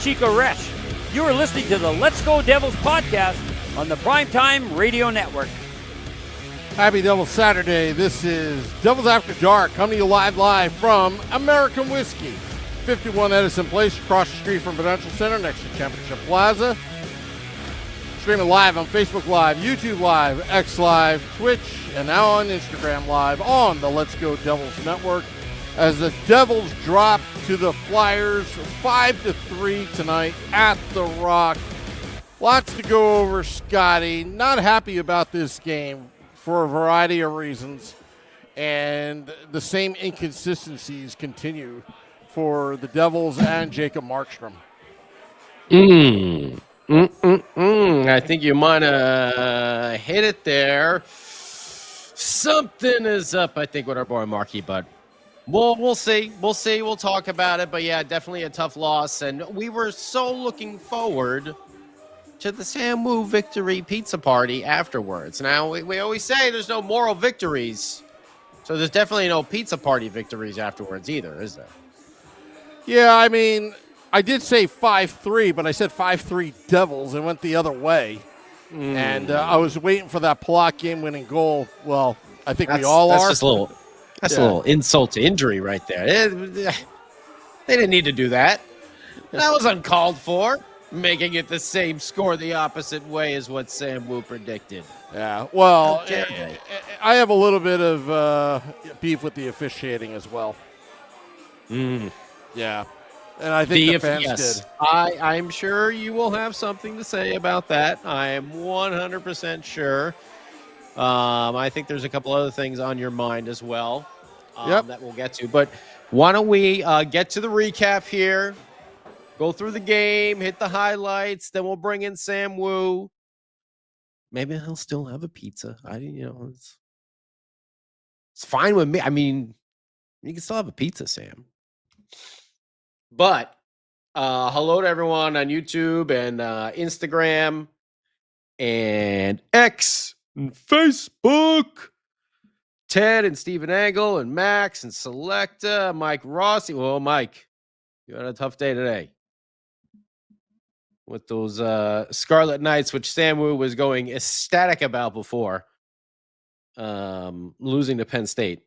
Chico Resch. You are listening to the Let's Go Devils podcast on the Primetime Radio Network. Happy Devils Saturday. This is Devils After Dark, coming to you live from American Whiskey, 51 Edison Place, across the street from Prudential Center, next to Championship Plaza. Streaming live on Facebook Live, YouTube Live, X Live, Twitch, and now on Instagram Live on the Let's Go Devils Network. As the Devils drop to the Flyers 5-3 tonight at the Rock. Lots to go over, Scotty. Not happy about this game for a variety of reasons. And the same inconsistencies continue for the Devils and Jacob Markstrom. I think you might have hit it there. Something is up, I think, with our boy Marky, but we'll see. We'll talk about it. But yeah, definitely a tough loss. And we were so looking forward to the Sam Woo victory pizza party afterwards. Now, we always say there's no moral victories. So there's definitely no pizza party victories afterwards either, is there? Yeah, I mean, I did say 5-3, but I said 5-3 Devils and went the other way. And I was waiting for that Palat game-winning goal. Well, I think we all are. That's a little insult to injury right there. They didn't need to do that. That was uncalled for. Making it the same score the opposite way is what Sam Woo predicted. Yeah, well, I have a little bit of beef with the officiating as well. Yeah, and I think the fans did. I'm sure you will have something to say about that. I am 100% sure. I think there's a couple other things on your mind as well that we'll get to. But why don't we get to the recap here? Go through the game, hit the highlights, then we'll bring in Sam Woo. Maybe he'll still have a pizza. It's fine with me. I mean, you can still have a pizza, Sam. But hello to everyone on YouTube and Instagram and X and Facebook. Ted and Stephen Angle and Max and Selecta, Mike Rossi. Well, Mike, you had a tough day today with those Scarlet Knights, which Sam Woo was going ecstatic about before losing to Penn State.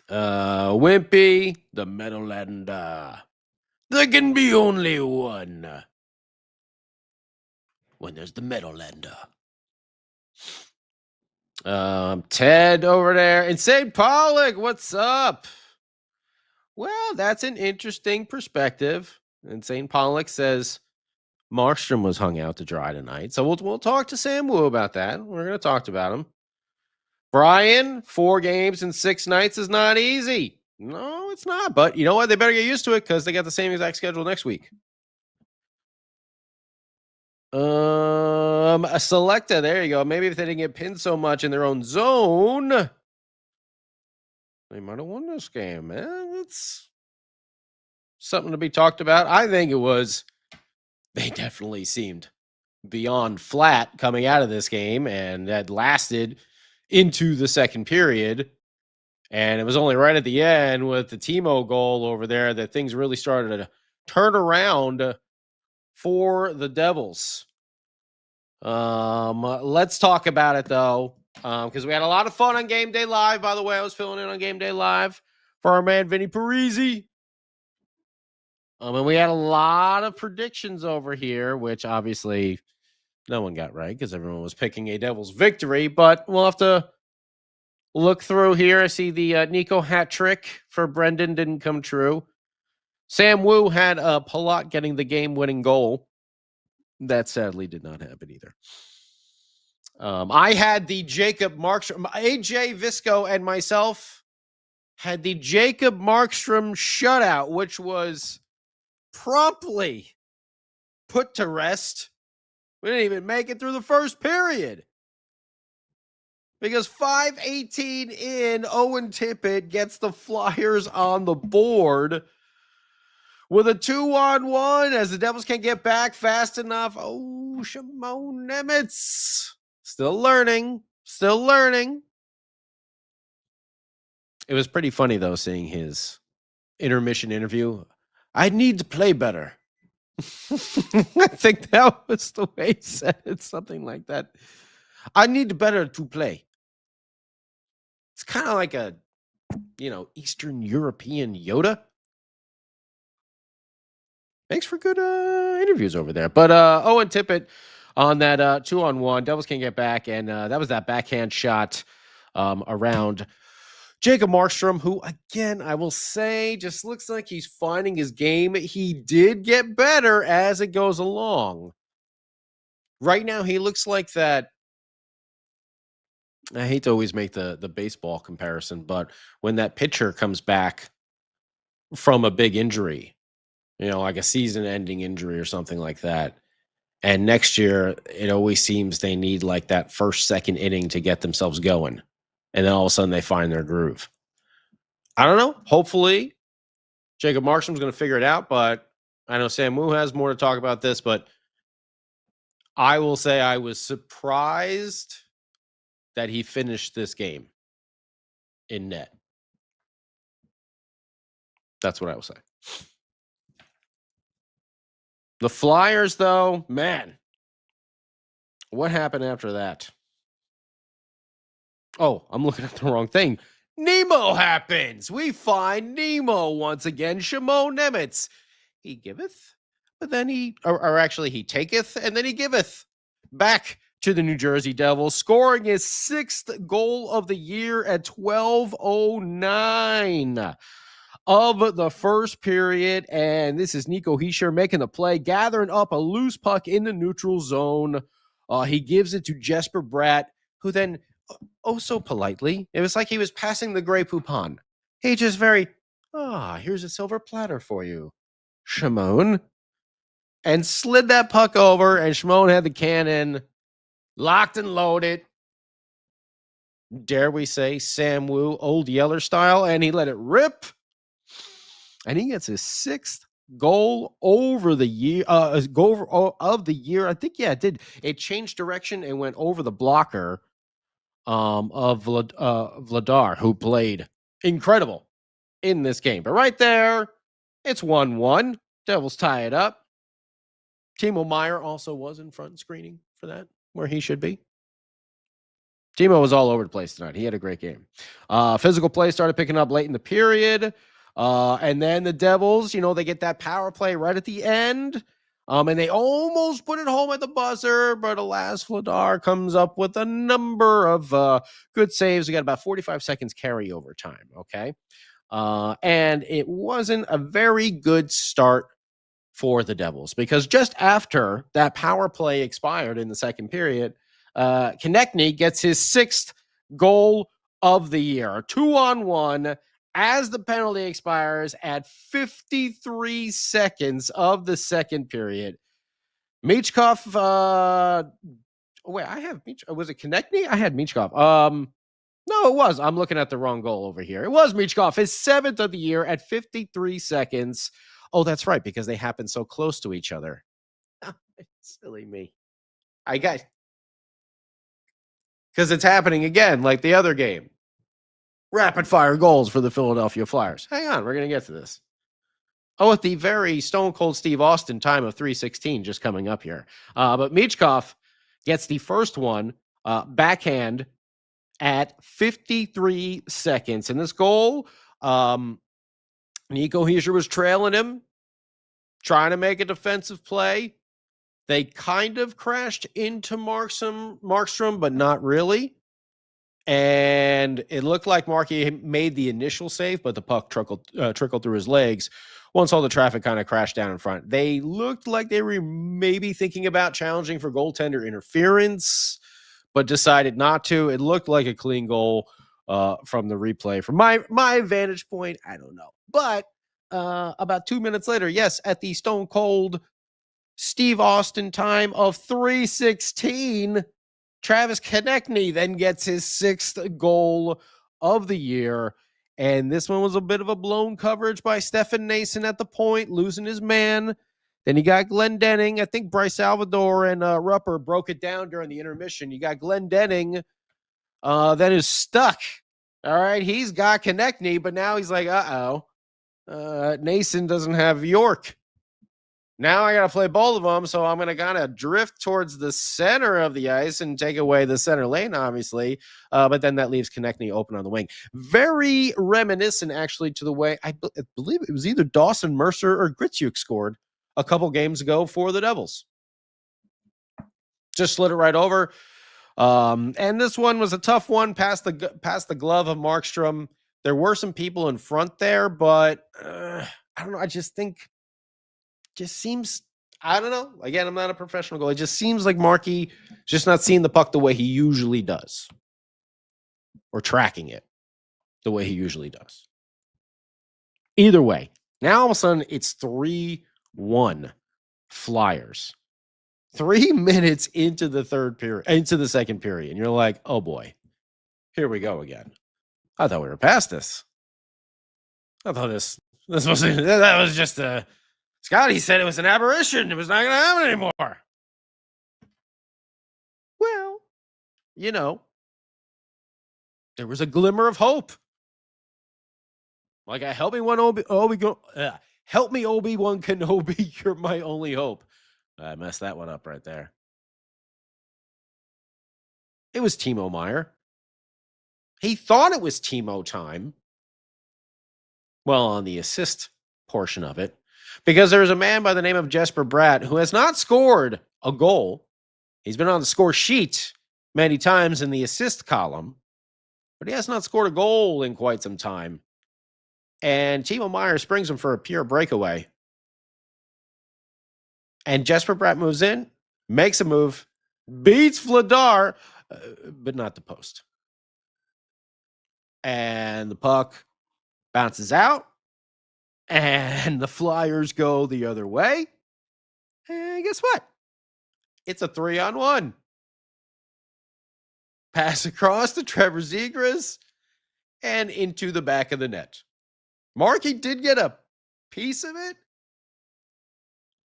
Wimpy, the Meadowlander. There can be only one when there's the Meadowlander. Ted over there. And St. Pollock, what's up? Well, that's an interesting perspective. And St. Pollock says Markstrom was hung out to dry tonight. So we'll talk to Sam Woo about that. We're going to talk about him. Brian, 4 games in 6 nights is not easy. No, it's not. But you know what? They better get used to it because they got the same exact schedule next week. A Selecta, there you go. Maybe if they didn't get pinned so much in their own zone, they might have won this game, man. It's something to be talked about. I think they definitely seemed beyond flat coming out of this game and had lasted into the second period. And it was only right at the end with the Timo goal over there that things really started to turn around for the Devils. Let's talk about it though, because we had a lot of fun on Game Day Live. By the way, I was filling in on Game Day Live for our man Vinny Parisi. And we had a lot of predictions over here, which obviously no one got right because everyone was picking a Devils victory. But we'll have to look through here. I see the Nico hat trick for Brendan didn't come true. Sam Woo had Palat getting the game-winning goal. That sadly did not happen either. I had the Jacob Markstrom, AJ Visco and myself had the Jacob Markstrom shutout, which was promptly put to rest. We didn't even make it through the first period. Because 5:18 in, Owen Tippett gets the Flyers on the board with a 2-on-1 as the Devils can't get back fast enough. Oh, Shimon Nemitz. Still learning. It was pretty funny, though, seeing his intermission interview. I need to play better. I think that was the way he said it, something like that. I need better to play. It's kind of like a, Eastern European Yoda. Makes for good interviews over there. But Owen Tippett on that 2-on-1. Devils can get back, and that was that backhand shot around Jacob Markstrom, who, again, I will say, just looks like he's finding his game. He did get better as it goes along. Right now, he looks like that. I hate to always make the baseball comparison, but when that pitcher comes back from a big injury, like a season-ending injury or something like that, and next year, it always seems they need like that first, second inning to get themselves going, and then all of a sudden they find their groove. I don't know. Hopefully, Jacob Markstrom's going to figure it out, but I know Sam Woo has more to talk about this, but I will say I was surprised that he finished this game in net. That's what I will say. The Flyers, though, man, what happened after that? Oh, I'm looking at the wrong thing. Nemo happens. We find Nemo once again. Shimon Nemitz. He giveth, but then he taketh, and then he giveth back to the New Jersey Devils, scoring his 6th goal of the year at 12:09 of the first period. And this is Nico Hischier making the play, gathering up a loose puck in the neutral zone. He gives it to Jesper Bratt, who then, so politely, it was like he was passing the Grey Poupon. He just here's a silver platter for you, Shimon. And slid that puck over, and Shimon had the cannon locked and loaded. Dare we say Sam Woo, Old Yeller style, and he let it rip. And he gets his 6th goal over the year, goal of the year. I think, it did. It changed direction and went over the blocker of Vladar, who played incredible in this game. But right there, it's 1-1. Devils tie it up. Timo Meier also was in front screening for that, where he should be. Timo was all over the place tonight. He had a great game. Physical play started picking up late in the period. And then the Devils, they get that power play right at the end. And they almost put it home at the buzzer, but alas, Vladar comes up with a number of good saves. We got about 45 seconds carryover time, okay? And it wasn't a very good start for the Devils, because just after that power play expired in the second period, Konechny gets his 6th goal of the year, 2-on-1, as the penalty expires at 53 seconds of the second period. Michkov, I have was it Konechny? I had Michkov. No, it was. I'm looking at the wrong goal over here. It was Michkov, his 7th of the year at 53 seconds. Oh, that's right, because they happen so close to each other. Silly me. Because it's happening again, like the other game. Rapid fire goals for the Philadelphia Flyers. Hang on, we're going to get to this. Oh, at the very Stone Cold Steve Austin time of 3:16 just coming up here. But Michkov gets the first one, backhand, at 53 seconds. And this goal, Nico Hischier was trailing him, trying to make a defensive play. They kind of crashed into Markstrom, but not really. And it looked like Markey made the initial save, but the puck trickled through his legs once all the traffic kind of crashed down in front. They looked like they were maybe thinking about challenging for goaltender interference, but decided not to. It looked like a clean goal from the replay. From my vantage point, I don't know. But about 2 minutes later, yes, at the Stone Cold Steve Austin time of 3:16, Travis Konechny then gets his 6th goal of the year. And this one was a bit of a blown coverage by Stefan Nason at the point, losing his man. Then you got Glenn Denning. I think Bryce Salvador and Rupper broke it down during the intermission. You got Glenn Denning that is stuck. All right, he's got Konechny, but now he's like, uh-oh. Nason doesn't have York. Now I got to play both of them, so I'm going to kind of drift towards the center of the ice and take away the center lane, obviously. But then that leaves Konechny open on the wing. Very reminiscent, actually, to the way I believe it was either Dawson Mercer or Gritzuk scored a couple games ago for the Devils. Just slid it right over. And this one was a tough one past the glove of Markstrom. There were some people in front there, but I don't know. I just think just seems, I don't know. Again, I'm not a professional goalie. It just seems like Markey just not seeing the puck the way he usually does, or tracking it the way he usually does. Either way, now all of a sudden it's 3-1 Flyers. 3 minutes into the second period, and you're like, oh boy, here we go again. I thought we were past this. I thought this was that was just a Scotty said it was an aberration. It was not going to happen anymore. Well, there was a glimmer of hope. Like, help me Obi-Wan Kenobi. You're my only hope. I messed that one up right there. It was Timo Meier. He thought it was Timo time. Well, on the assist portion of it. Because there's a man by the name of Jesper Bratt who has not scored a goal. He's been on the score sheet many times in the assist column, but he has not scored a goal in quite some time. And Timo Meier springs him for a pure breakaway. And Jesper Bratt moves in, makes a move, beats Vladar, but not the post. And the puck bounces out. And the Flyers go the other way. And guess what? It's a 3-on-1. Pass across to Trevor Zegras and into the back of the net. Markey did get a piece of it,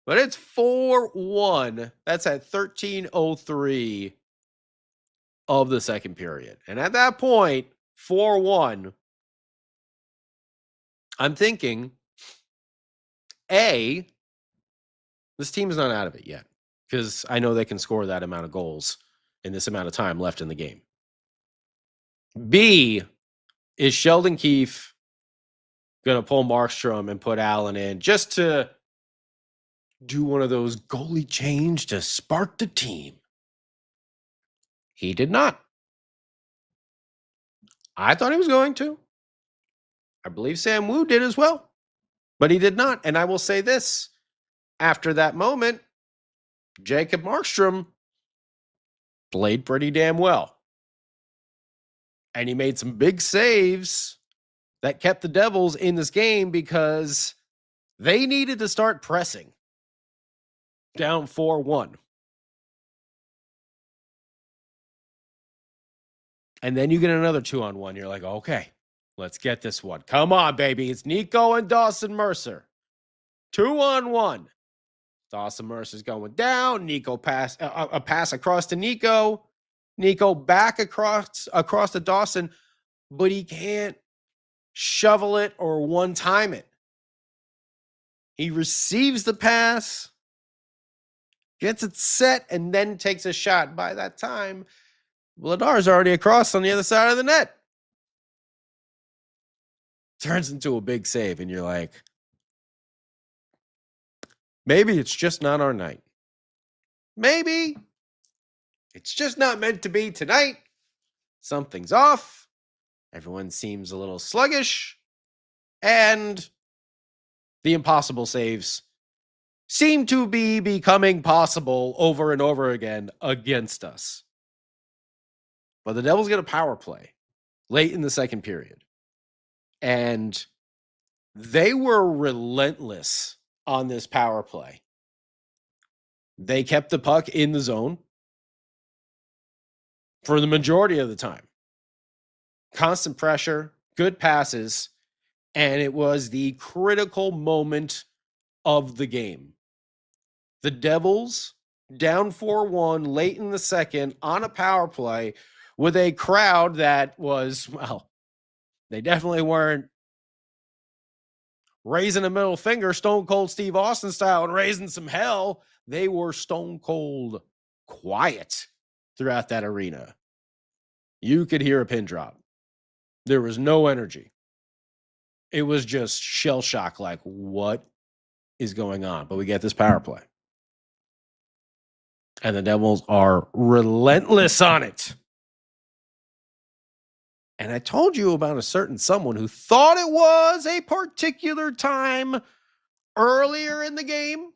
but it's 4-1. That's at 13:03 of the second period. And at that point, 4-1, I'm thinking, A, this team is not out of it yet, because I know they can score that amount of goals in this amount of time left in the game. B, is Sheldon Keefe going to pull Markstrom and put Allen in just to do one of those goalie change to spark the team? He did not. I thought he was going to. I believe Sam Woo did as well, but he did not. And I will say this, after that moment, Jacob Markstrom played pretty damn well. And he made some big saves that kept the Devils in this game because they needed to start pressing down 4-1. And then you get another 2-on-1. You're like, okay, let's get this one. Come on, baby. It's Nico and Dawson Mercer. 2-on-1. Dawson Mercer's going down. Nico pass a pass across to Nico. Nico back across to Dawson, but he can't shovel it or one-time it. He receives the pass, gets it set, and then takes a shot. By that time, Vladar's already across on the other side of the net. Turns into a big save, and you're like, maybe it's just not our night. Maybe it's just not meant to be tonight. Something's off. Everyone seems a little sluggish. And the impossible saves seem to be becoming possible over and over again against us. But the Devils get a power play late in the second period. And they were relentless on this power play. They kept the puck in the zone for the majority of the time. Constant pressure, good passes, and it was the critical moment of the game. The Devils down 4-1 late in the second on a power play with a crowd that was, well, they definitely weren't raising a middle finger, Stone Cold Steve Austin style, and raising some hell. They were stone cold quiet throughout that arena. You could hear a pin drop. There was no energy. It was just shell shock, like, what is going on? But we get this power play. And the Devils are relentless on it. And I told you about a certain someone who thought it was a particular time earlier in the game.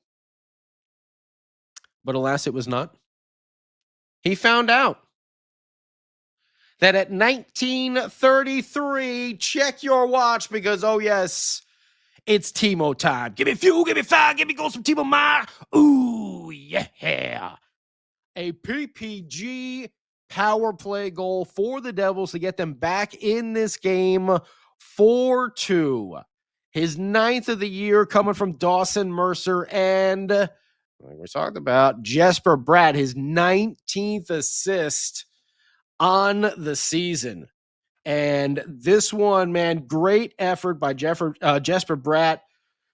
But alas, it was not. He found out that at 1933, check your watch because, oh yes, it's Timo time. Give me fuel, give me fire, give me goals from Timo Meyer. Ooh, yeah. A PPG power play goal for the Devils to get them back in this game 4-2. His 9th of the year coming from Dawson Mercer and, like we talked about, Jesper Bratt, his 19th assist on the season. And this one, man, great effort by Jesper Bratt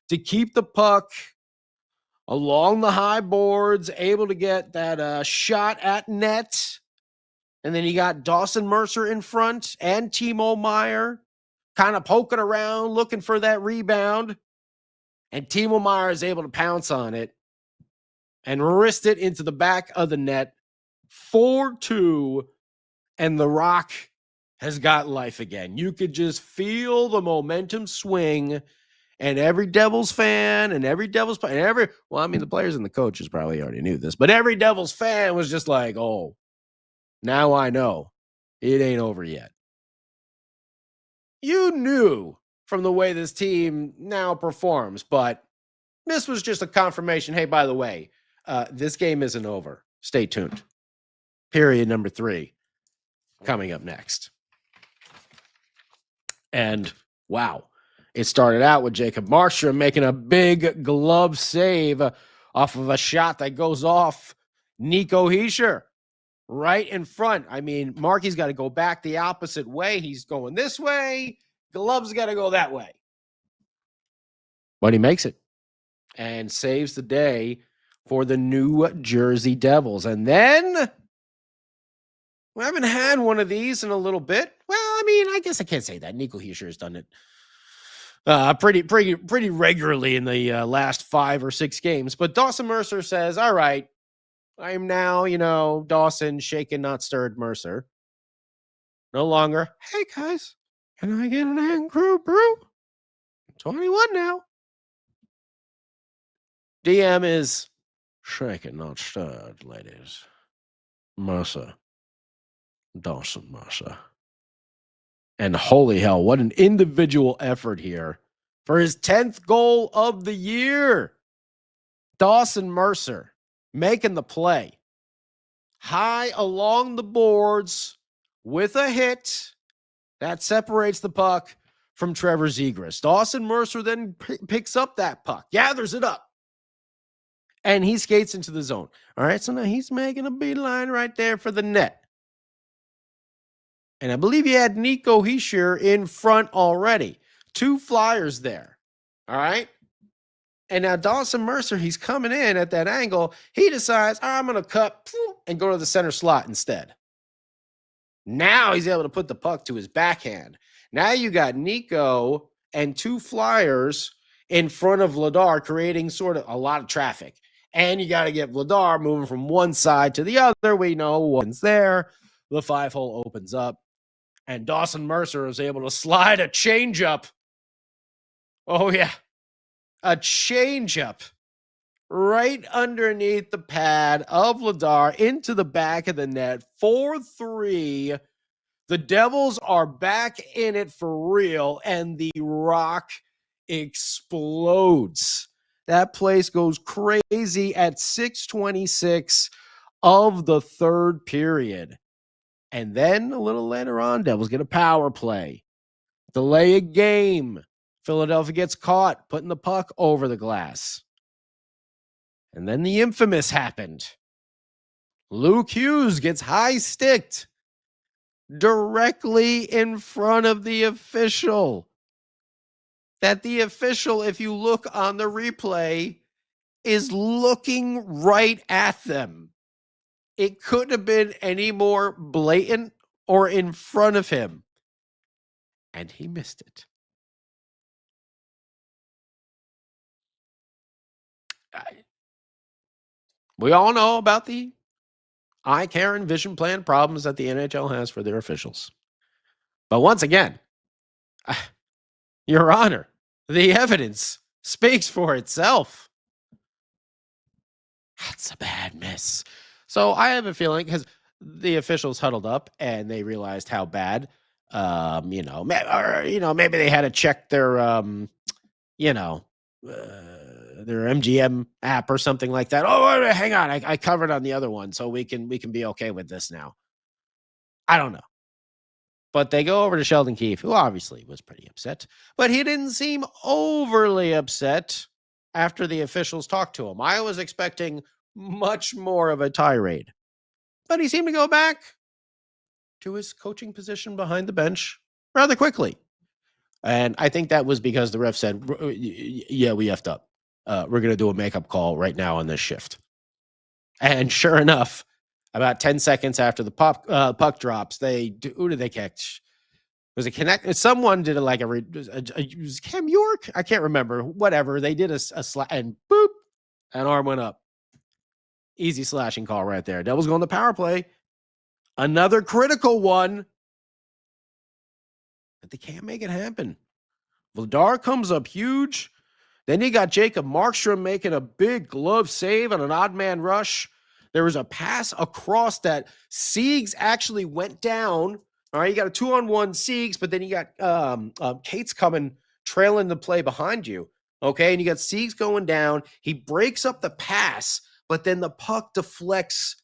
to keep the puck along the high boards, able to get that shot at net. And then you got Dawson Mercer in front and Timo Meyer kind of poking around, looking for that rebound. And Timo Meyer is able to pounce on it and wrist it into the back of the net. 4-2. And the Rock has got life again. You could just feel the momentum swing. And every Devils fan and every Devils fan, the players and the coaches probably already knew this, but every Devils fan was just like, oh, now I know it ain't over yet. You knew from the way this team now performs, but this was just a confirmation. Hey, by the way, this game isn't over. Stay tuned. Period number 3 coming up next. And wow. It started out with Jacob Markstrom making a big glove save off of a shot that goes off Nico Hischier right in front. I mean, Marky's got to go back the opposite way. He's going this way. Glove's got to go that way. But he makes it and saves the day for the New Jersey Devils. And then we haven't had one of these in a little bit. Well, I mean, I guess I can't say that. Nico Hischier has done it pretty regularly in the last 5 or 6 games. But Dawson Mercer says, all right, I'm now, Dawson, shaken, not stirred Mercer. No longer, hey, guys, can I get an Angry Brew? 21 now. DM is shaken, not stirred, ladies. Mercer. Dawson Mercer. And holy hell, what an individual effort here for his 10th goal of the year. Dawson Mercer making the play. High along the boards with a hit that separates the puck from Trevor Zegras. Dawson Mercer then picks up that puck, gathers it up, and he skates into the zone. All right, so now he's making a beeline right there for the net. And I believe you had Nico Hischier in front already. 2 flyers there. All right. And now Dawson Mercer, he's coming in at that angle. He decides, I'm going to cut and go to the center slot instead. Now he's able to put the puck to his backhand. Now you got Nico and 2 flyers in front of Vladar, creating sort of a lot of traffic. And you got to get Vladar moving from one side to the other. We know one's there. The 5-hole opens up. And Dawson Mercer is able to slide a changeup. Oh, yeah. A changeup right underneath the pad of Vladar into the back of the net. 4-3. The Devils are back in it for real, and the Rock explodes. That place goes crazy at 6:26 of the 3rd period. And then a little later on, Devils get a power play. Delay a game. Philadelphia gets caught putting the puck over the glass. And then the infamous happened. Luke Hughes gets high-sticked directly in front of the official. that the official, if you look on the replay, is looking right at them. It couldn't have been any more blatant or in front of him. And he missed it. We all know about the eye care and vision plan problems that the NHL has for their officials. But once again, Your Honor, the evidence speaks for itself. That's a bad miss. So I have a feeling because the officials huddled up and they realized how bad, maybe they had to check their, their MGM app or something like that. Oh, wait, hang on, I covered on the other one, so we can be okay with this now. I don't know. But they go over to Sheldon Keefe, who obviously was pretty upset, but he didn't seem overly upset after the officials talked to him. I was expecting much more of a tirade, but he seemed to go back to his coaching position behind the bench rather quickly. And I think that was because the ref said, yeah, we effed up. We're going to do a makeup call right now on this shift. And sure enough, about 10 seconds after the puck drops, who did they catch? Was it connect? Someone did it like was Cam York? I can't remember. Whatever. They did a slash and boop, an arm went up. Easy slashing call right there. Devils going to power play. Another critical one. But they can't make it happen. Vladar comes up huge. Then you got Jacob Markstrom making a big glove save on an odd man rush. There was a pass across that Siegs actually went down. All right, you got a 2-on-1 Siegs, but then you got Cates coming, trailing the play behind you. Okay, and you got Siegs going down. He breaks up the pass, but then the puck deflects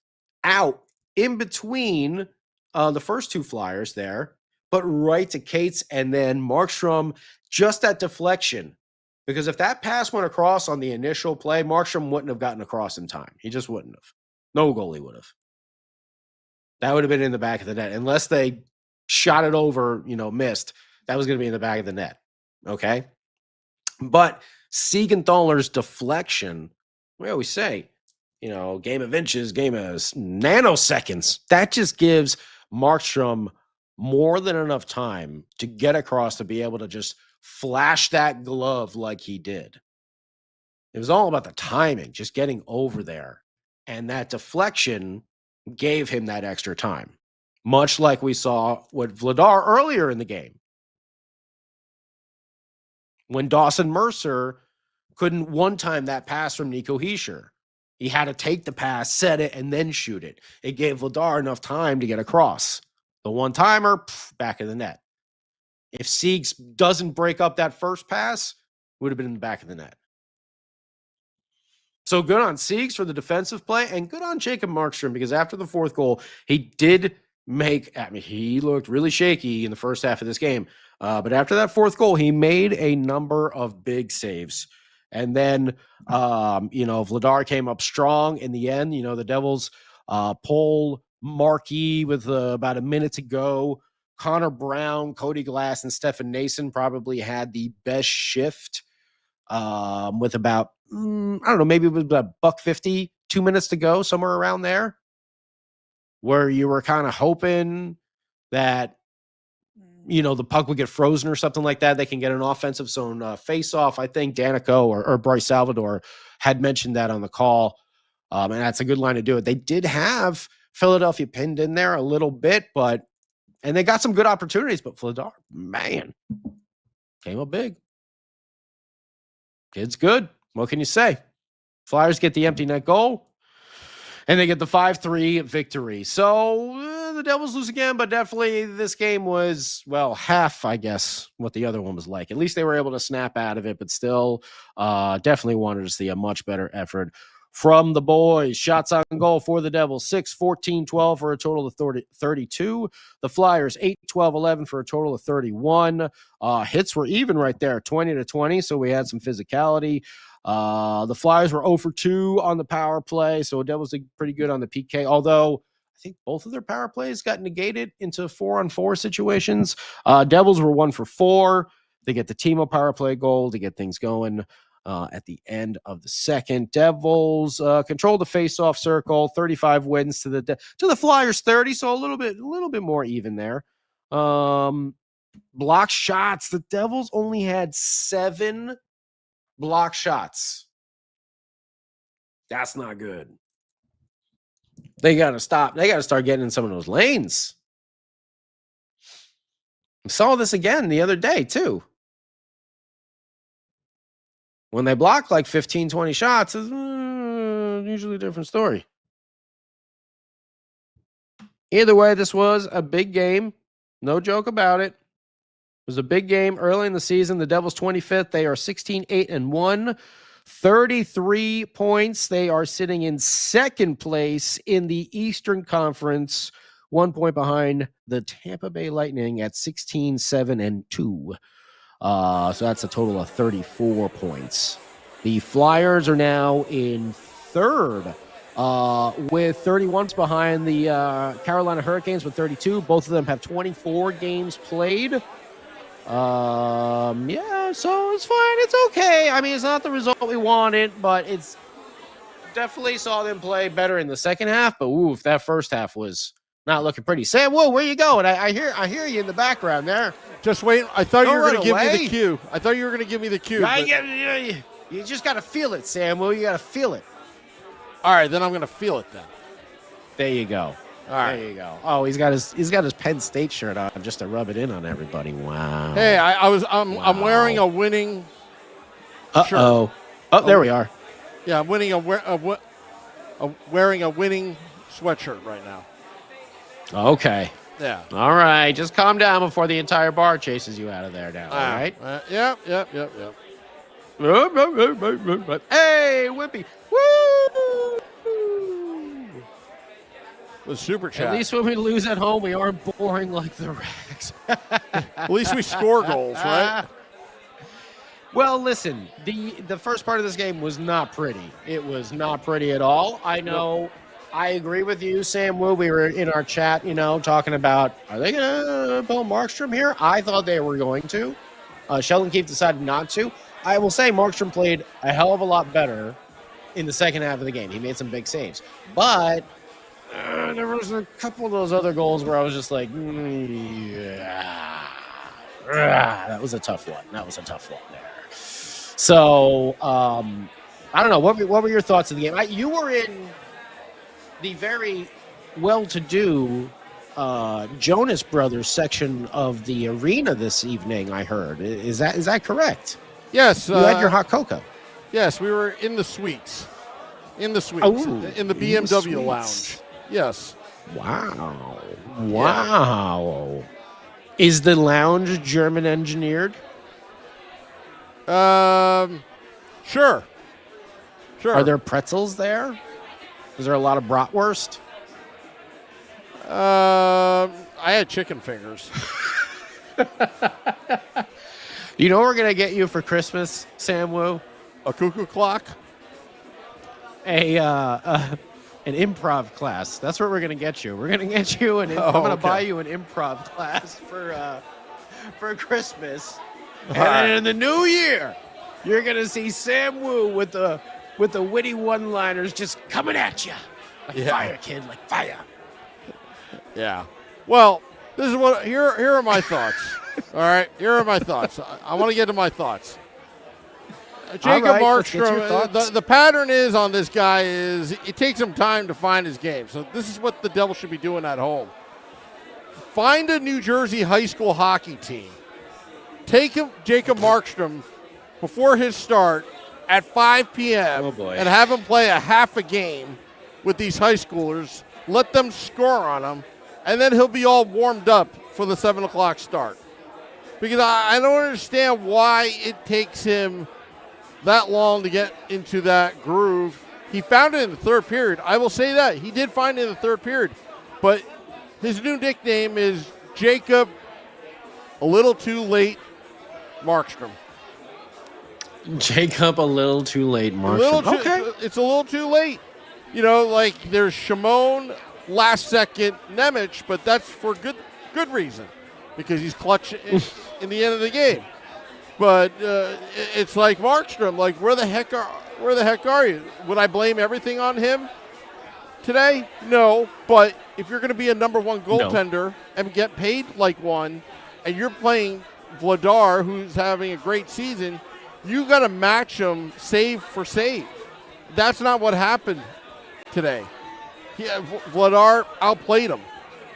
out in between the first two Flyers there, but right to Cates, and then Markstrom, just that deflection. Because if that pass went across on the initial play, Markstrom wouldn't have gotten across in time. He just wouldn't have. No goalie would have. That would have been in the back of the net. Unless they shot it over, missed, that was going to be in the back of the net. Okay? But Siegenthaler's deflection, we always say, game of inches, game of nanoseconds. That just gives Markstrom more than enough time to get across to be able to just flash that glove like he did. It was all about the timing, just getting over there. And that deflection gave him that extra time, much like we saw with Vladar earlier in the game. When Dawson Mercer couldn't one-time that pass from Nico Hischier. He had to take the pass, set it, and then shoot it. It gave Vladar enough time to get across. The one-timer, back of the net. If Siegs doesn't break up that first pass, would have been in the back of the net. So good on Siegs for the defensive play, and good on Jacob Markstrom, because after the fourth goal, he did he looked really shaky in the first half of this game. But after that fourth goal, he made a number of big saves. And then, Vladar came up strong in the end. The Devils pull Markey with about a minute to go. Connor Brown, Cody Glass, and Stefan Nason probably had the best shift with about, maybe it was about $1.50, 2 minutes to go, somewhere around there, where you were kind of hoping that, the puck would get frozen or something like that. They can get an offensive zone face-off. I think Danico or Bryce Salvador had mentioned that on the call, and that's a good line to do it. They did have Philadelphia pinned in there a little bit, and they got some good opportunities, but Vladar, man, came up big. Kid's good. What can you say? Flyers get the empty net goal, and they get the 5-3 victory. So the Devils lose again, but definitely this game was, half, I guess, what the other one was like. At least they were able to snap out of it, but still definitely wanted to see a much better effort from the boys. Shots on goal for the Devils, 6, 14, 12 for a total of 32. The Flyers, 8, 12, 11 for a total of 31. Hits were even right there, 20-20, so we had some physicality. The Flyers were 0 for 2 on the power play, so Devils did pretty good on the PK, although I think both of their power plays got negated into 4-on-4 situations. Devils were 1 for 4. They get the Timo power play goal to get things going at the end of the second. Devils control the face-off circle. 35 wins to the Flyers 30, so a little bit more even there. Block shots. The Devils only had 7 block shots. That's not good. They got to stop. They got to start getting in some of those lanes. I saw this again the other day, too. When they block like 15, 20 shots, it's usually a different story. Either way, this was a big game. No joke about it. It was a big game early in the season. The Devils 25th. They are 16-8-1. 33 points. They are sitting in second place in the Eastern Conference, 1 point behind the Tampa Bay Lightning at 16-7-2. So that's a total of 34 points. The Flyers are now in third with 31 behind the Carolina Hurricanes with 32. Both of them have 24 games played. Yeah, so it's fine. It's okay. I mean, it's not the result we wanted, but it's definitely saw them play better in the second half. But if that first half was not looking pretty. Sam Woo, where you going? I hear you in the background there. Just wait. I thought you were going to give me the cue. I thought you were going to give me the cue. You just got to feel it, Sam Woo. You got to feel it. All right, then I'm going to feel it then. There you go. All right. There you go. Oh, he's got his Penn State shirt on just to rub it in on everybody. Wow. Hey, I'm wearing a winning shirt. Oh, there we are. Yeah, I'm wearing a winning sweatshirt right now. Okay. Yeah. All right. Just calm down before the entire bar chases you out of there now. All right. Yep. Hey, Wimpy. Woo! With Super Chat. At least when we lose at home, we aren't boring like the Rags. At least we score goals, right? Well, listen, the first part of this game was not pretty. It was not pretty at all. I know. I agree with you, Sam Woo. We were in our chat, talking about, are they going to pull Markstrom here? I thought they were going to. Sheldon Keefe decided not to. I will say Markstrom played a hell of a lot better in the second half of the game. He made some big saves. But there was a couple of those other goals where I was just like, that was a tough one. That was a tough one there. So, I don't know. What were your thoughts of the game? You were in the very well-to-do Jonas Brothers section of the arena this evening, I heard. Is that correct? Yes. You had your hot cocoa. Yes, we were in the suites. In the BMW lounge. Yes. Wow. Yeah. Is the lounge German engineered? Sure. Are there pretzels there? Is there a lot of bratwurst? I had chicken fingers. You know what we're going to get you for Christmas, Sam Woo? A cuckoo clock? An improv class. That's what we're going to get you. We're going to get you I'm going to buy you an improv class for Christmas. And then in the new year, you're going to see Sam Woo with the witty one-liners just coming at you. Like fire, kid, like fire. Yeah. Well, this is what here are my thoughts. All right, here are my thoughts. I want to get to my thoughts. Jacob Markstrom, the pattern is on this guy is it takes him time to find his game. So this is what the Devils should be doing at home. Find a New Jersey high school hockey team. Take Jacob Markstrom before his start at 5 p.m. And have him play a half a game with these high schoolers. Let them score on him, and then he'll be all warmed up for the 7 o'clock start. Because I don't understand why it takes him that long to get into that groove. He found it in the third period. I will say that. He did find it in the third period. But his new nickname is Jacob a little too late Markstrom. Jacob a little too late Markstrom. It's a little too late. Like there's Shimon, last second Nemec, but that's for good reason. Because he's clutch in the end of the game. But it's like Markstrom. Like, where the heck are you? Would I blame everything on him today? No. But if you're going to be a number one goaltender and get paid like one, and you're playing Vladar, who's having a great season, you got to match him save for save. That's not what happened today. Vladar outplayed him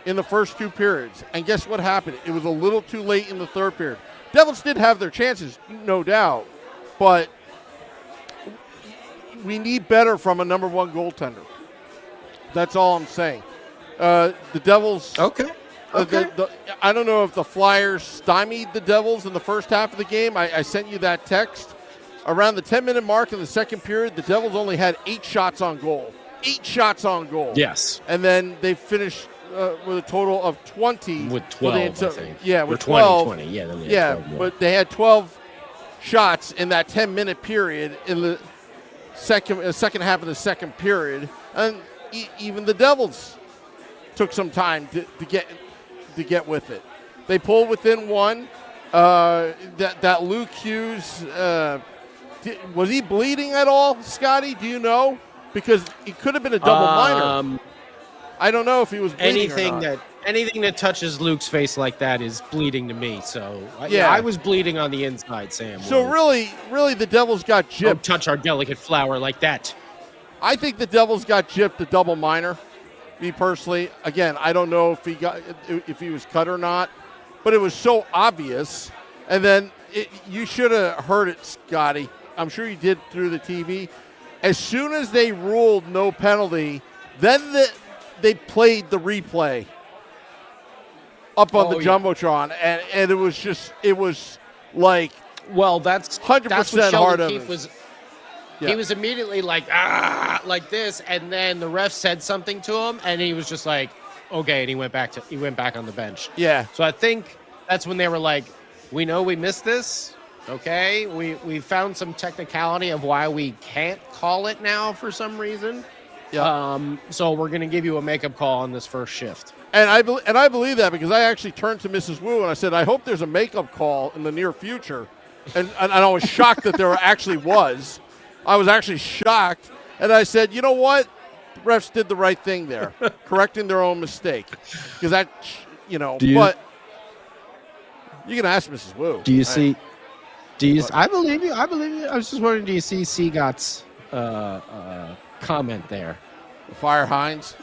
in the first 2 periods. And guess what happened? It was a little too late in the third period. Devils did have their chances, no doubt, but we need better from a number one goaltender. That's all I'm saying. The Devils. Okay. I don't know if the Flyers stymied the Devils in the first half of the game. I sent you that text. Around the 10-minute mark in the second period, the Devils only had 8 shots on goal. 8 shots on goal. Yes. And then they finished with a total of 20. With 12, I think. Yeah, with 12. 20. Yeah, then yeah, 12 but they had 12 shots in that 10-minute period in the second half of the second period. And even the Devils took some time to get with it. They pulled within 1. That Luke Hughes, was he bleeding at all, Scotty? Do you know? Because it could have been a double minor. I don't know if he was bleeding or not. Anything that touches Luke's face like that is bleeding to me. So yeah, I was bleeding on the inside, Sam. So really, the Devils got gypped. Don't touch our delicate flower like that. I think the Devils got gypped a double minor. Me personally, again, I don't know if he was cut or not, but it was so obvious. And then you should have heard it, Scotty. I'm sure you did through the TV. As soon as they ruled no penalty, then they played the replay up on the Jumbotron, and it was like, well, that's 100% hard of it. He was immediately like this, and then the ref said something to him, and he was just like, okay, and he went back on the bench. Yeah. So I think that's when they were like, we know we missed this. Okay, we found some technicality of why we can't call it now for some reason. Yeah. So we're going to give you a makeup call on this first shift. And I believe that because I actually turned to Mrs. Woo and I said, I hope there's a makeup call in the near future. And I was shocked that there actually was. I was actually shocked. And I said, you know what? The refs did the right thing there, correcting their own mistake. Because that, but you can ask Mrs. Woo. Do you see? I believe you. I was just wondering, do you see Seagot's comment there? Fire Hines.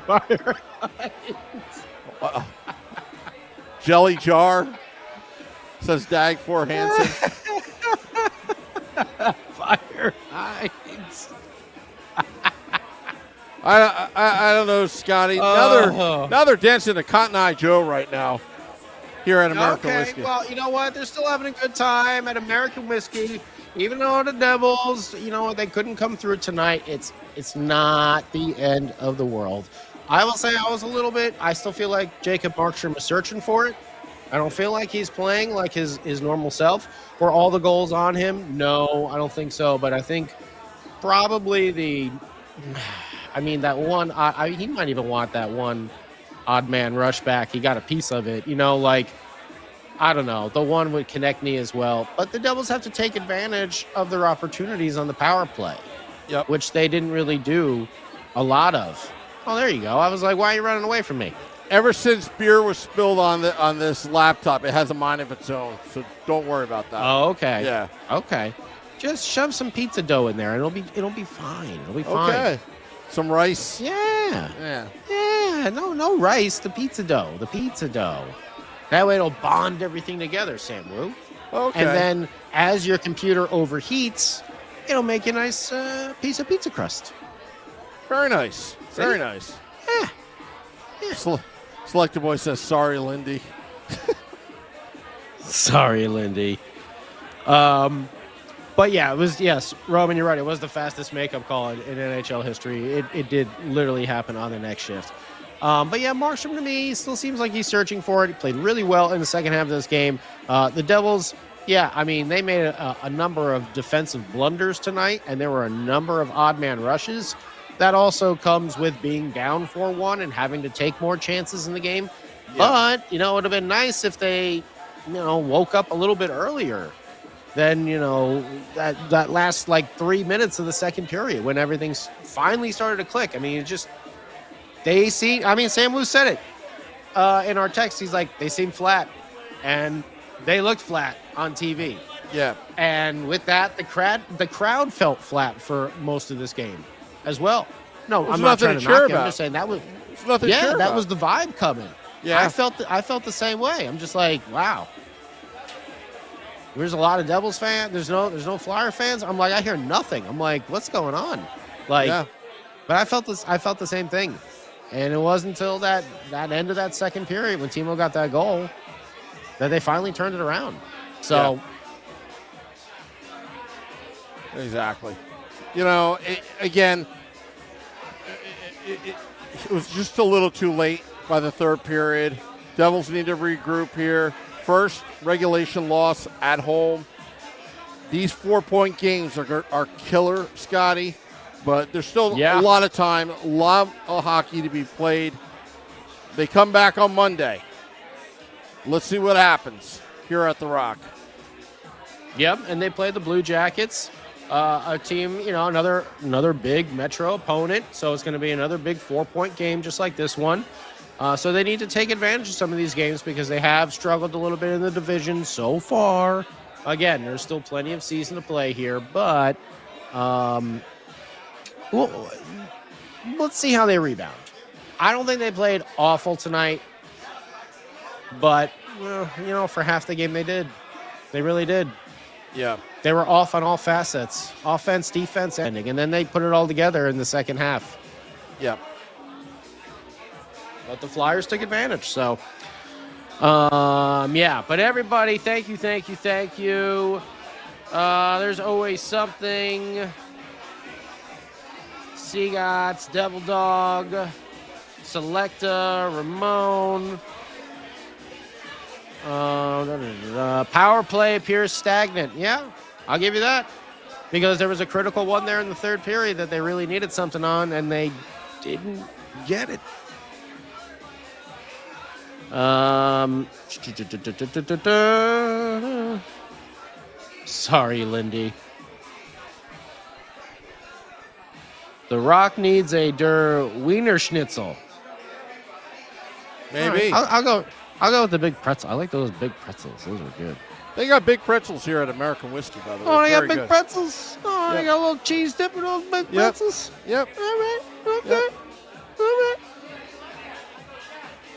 Fire Hines. Jelly jar. Says Dag for Hansen. Fire Hines. I don't know, Scotty. Now they're dancing to Cotton Eye Joe right now. Here at American Whiskey. Well, you know what? They're still having a good time at American Whiskey. Even though the Devils, they couldn't come through tonight, it's not the end of the world. I will say I still feel like Jacob Markstrom is searching for it. I don't feel like he's playing like his normal self. Were all the goals on him? No, I don't think so. But I think probably that one, he might even want that one odd man rush back. He got a piece of it, I don't know. The one would connect me as well. But the Devils have to take advantage of their opportunities on the power play, which they didn't really do a lot of. Oh, there you go. I was like, why are you running away from me? Ever since beer was spilled on this laptop, it has a mind of its own. So don't worry about that. Oh, okay. Yeah. Okay. Just shove some pizza dough in there, and it'll be fine. It'll be fine. Okay. Some rice. Yeah. Yeah. Yeah. No rice. The pizza dough. That way it'll bond everything together, Sam Woo. Okay. And then as your computer overheats, it'll make you a nice piece of pizza crust. Very nice. Very nice. Yeah. Selector Boy says, sorry, Lindy. Sorry, Lindy. But yeah, it was, yes, Roman, you're right. It was the fastest makeup call in NHL history. It did literally happen on the next shift. But yeah, Markstrom to me still seems like he's searching for it. He played really well in the second half of this game. The Devils, they made a number of defensive blunders tonight, and there were a number of odd man rushes. That also comes with being down 4-1 and having to take more chances in the game. Yeah. But, it would have been nice if they woke up a little bit earlier than, that last like 3 minutes of the second period when everything's finally started to click. I mean, Sam Woo said it in our text. He's like, they seem flat, and they looked flat on TV. Yeah. And with that, the crowd felt flat for most of this game as well. No, I'm not trying to knock it. I'm just saying that was that was the vibe coming. Yeah. I felt the same way. I'm just like, wow. There's a lot of Devils fans. There's no Flyer fans. I'm like, I hear nothing. I'm like, what's going on? Like, but I felt the same thing. And it wasn't until that end of that second period when Timo got that goal that they finally turned it around. So exactly. It was just a little too late by the third period. Devils need to regroup here. First regulation loss at home. These 4-point games are killer, Scotty, but there's still a lot of time, a lot of hockey to be played. They come back on Monday. Let's see what happens here at the Rock. Yep, and they play the Blue Jackets, a team, another big Metro opponent. So it's going to be another big 4-point game just like this one. So they need to take advantage of some of these games because they have struggled a little bit in the division so far. Again, there's still plenty of season to play here, but let's see how they rebound. I don't think they played awful tonight, but, for half the game they did. They really did. Yeah. They were off on all facets, offense, defense, ending, and then they put it all together in the second half. Yeah. But the Flyers took advantage. So, but everybody, thank you. There's always something. Seagots, Devil Dog, Selecta, Ramon. Power play appears stagnant. Yeah, I'll give you that. Because there was a critical one there in the third period that they really needed something on, and they didn't get it. Sorry, Lindy. The Rock needs a Der Wiener Schnitzel. Maybe. Right, I'll go with the big pretzel. I like those big pretzels. Those are good. They got big pretzels here at American Whiskey, by the way. Oh, they got big pretzels. Oh, Yep. they got a little cheese dip in those big pretzels. Yep. All right. Okay. Yep. All right.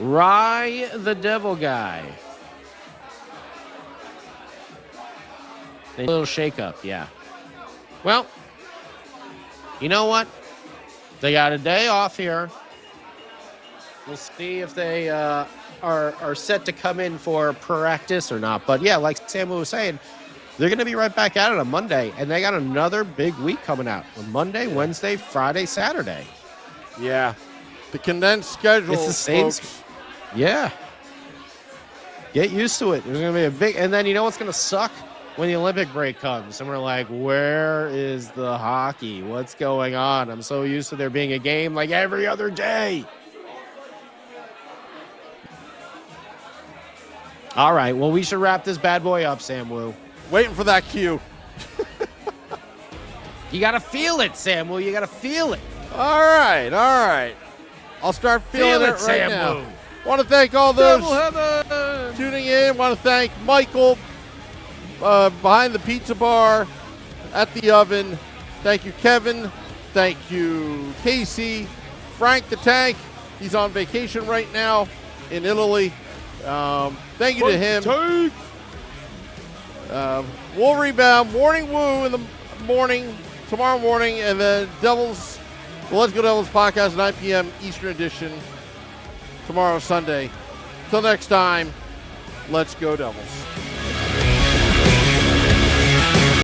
Rye the Devil Guy. A little shake up, yeah. Well, you know what? They got a day off here. We'll see if they are set to come in for practice or not. But yeah, like Sam was saying, they're going to be right back at it on Monday, and they got another big week coming out on Monday, Wednesday, Friday, Saturday. Yeah, the condensed schedule. It's the same. Folks. Yeah. Get used to it. There's going to be a big, and then you know what's going to suck? When the Olympic break comes and we're like, where is the hockey? What's going on? I'm so used to there being a game like every other day. All right. Well, we should wrap this bad boy up, Sam Woo. Waiting for that cue. You got to feel it, Sam Woo. You got to feel it. All right. I'll start feeling it right Sam now. Woo. Want to thank all those Devil Heaven. tuning in. Want to thank Michael behind the pizza bar at the oven. Thank you, Kevin. Thank you, Casey. Frank the Tank. He's on vacation right now in Italy. Thank you to him. We'll rebound. Morning Woo in the morning, tomorrow morning, and then the Let's Go Devils podcast, 9 p.m. Eastern Edition, tomorrow, Sunday. Till next time, let's go Devils.